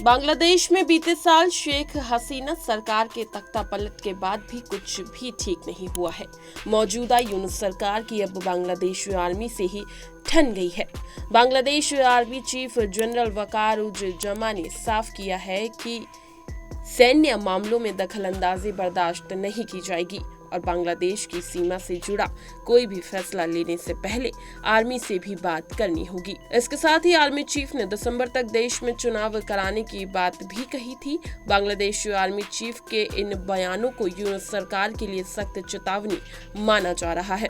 बांग्लादेश में बीते साल शेख हसीना सरकार के तख्तापलट के बाद भी कुछ भी ठीक नहीं हुआ है। मौजूदा यूनुस सरकार की अब बांग्लादेश आर्मी से ही ठन गई है। बांग्लादेश आर्मी चीफ जनरल वकारुज्जमा ने साफ किया है कि सैन्य मामलों में दखलंदाजी बर्दाश्त नहीं की जाएगी और बांग्लादेश की सीमा से जुड़ा कोई भी फैसला लेने से पहले आर्मी से भी बात करनी होगी। इसके साथ ही आर्मी चीफ ने दिसंबर तक देश में चुनाव कराने की बात भी कही थी। बांग्लादेश आर्मी चीफ के इन बयानों को यूनुस सरकार के लिए सख्त चेतावनी माना जा रहा है।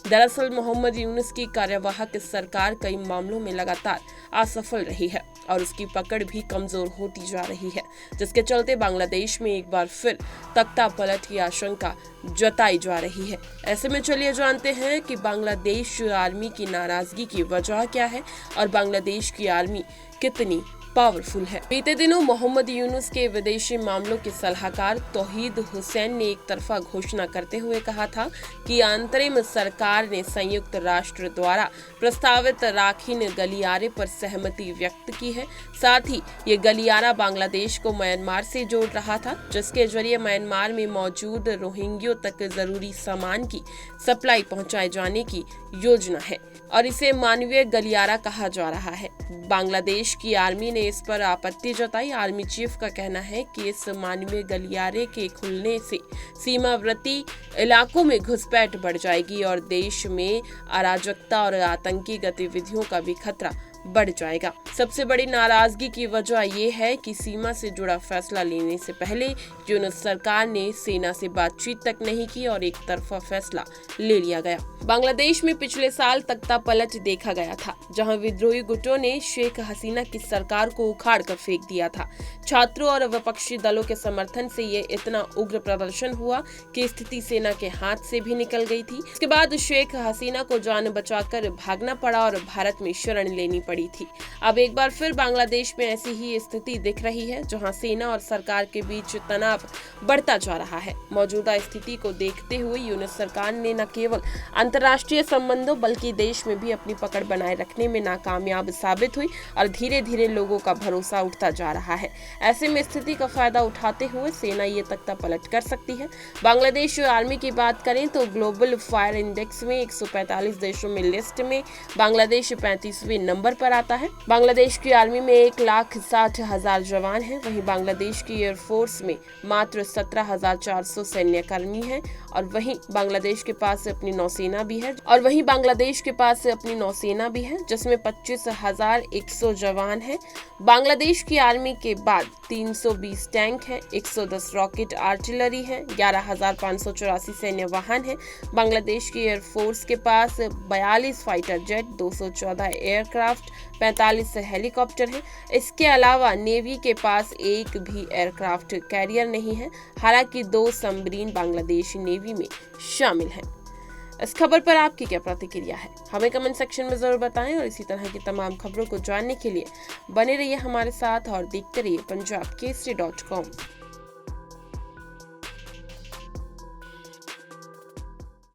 दरअसल मोहम्मद यूनुस की कार्यवाहक सरकार कई मामलों में लगातार असफल रही है और उसकी पकड़ भी कमजोर होती जा रही है, जिसके चलते बांग्लादेश में एक बार फिर तख्ता पलट की आशंका जताई जा रही है। ऐसे में चलिए जानते हैं कि बांग्लादेश आर्मी की नाराजगी की वजह क्या है और बांग्लादेश की आर्मी कितनी पावरफुल है। बीते दिनों मोहम्मद यूनुस के विदेशी मामलों के सलाहकार तौहीद हुसैन ने एक तरफा घोषणा करते हुए कहा था कि अंतरिम सरकार ने संयुक्त राष्ट्र द्वारा प्रस्तावित राखीन गलियारे पर सहमति व्यक्त की है। साथ ही ये गलियारा बांग्लादेश को म्यांमार से जोड़ रहा था, जिसके जरिए म्यांमार में मौजूद रोहिंग्यों तक जरूरी सामान की सप्लाई पहुंचाए जाने की योजना है और इसे मानवीय गलियारा कहा जा रहा है। बांग्लादेश की आर्मी ने इस पर आपत्ति जताई। आर्मी चीफ का कहना है कि इस मानवीय गलियारे के खुलने से सीमावर्ती इलाकों में घुसपैठ बढ़ जाएगी और देश में अराजकता और आतंकी गतिविधियों का भी खतरा बढ़ जाएगा। सबसे बड़ी नाराजगी की वजह ये है कि सीमा से जुड़ा फैसला लेने से पहले यूनुस सरकार ने सेना से बातचीत तक नहीं की और एक तरफा फैसला ले लिया गया। बांग्लादेश में पिछले साल तख्ता पलट देखा गया था, जहां विद्रोही गुटों ने शेख हसीना की सरकार को उखाड़ कर फेंक दिया था। छात्रों और विपक्षी दलों के समर्थन से ये इतना उग्र प्रदर्शन हुआ कि स्थिति सेना के हाथ से भी निकल गई थी। इसके बाद शेख हसीना को जान बचाकर भागना पड़ा और भारत में शरण लेनी पड़ी थी। अब एक बार फिर बांग्लादेश में ऐसी ही स्थिति दिख रही है, जहां सेना और सरकार के बीच तनाव बढ़ता जा रहा है। मौजूदा स्थिति को देखते हुए यूनुस सरकार ने न केवल अंतर्राष्ट्रीय संबंधों बल्कि देश में भी अपनी पकड़ बनाए रखने में नाकामयाब साबित हुई और धीरे धीरे लोगों का भरोसा उठता जा रहा है। ऐसे में स्थिति का फायदा उठाते हुए सेना ये तख्ता पलट कर सकती है। बांग्लादेश आर्मी की बात करें तो ग्लोबल फायर इंडेक्स में 145 देशों में लिस्ट में बांग्लादेश 35वें नंबर पर आता है। बांग्लादेश की आर्मी में 1,60,000 जवान हैं। वहीं बांग्लादेश की एयरफोर्स में मात्र 17,400 सैन्य कर्मी हैं और वहीं बांग्लादेश के पास अपनी नौसेना भी है जिसमें 25,100 जवान हैं। बांग्लादेश की आर्मी के बाद 320 टैंक हैं, 110 रॉकेट आर्टिलरी हैं, 11,584 सैन्य वाहन हैं। बांग्लादेश की एयरफोर्स के पास 42 फाइटर जेट, 214 एयरक्राफ्ट, 45 हेलीकॉप्टर हैं। इसके अलावा नेवी के पास एक भी एयरक्राफ्ट कैरियर नहीं है। हालांकि 2 सबमरीन बांग्लादेश नेवी में शामिल हैं। इस खबर पर आपकी क्या प्रतिक्रिया है, हमें कमेंट सेक्शन में जरूर बताएं और इसी तरह की तमाम खबरों को जानने के लिए बने रहिए हमारे साथ और देखते रहिए punjabkesari.com।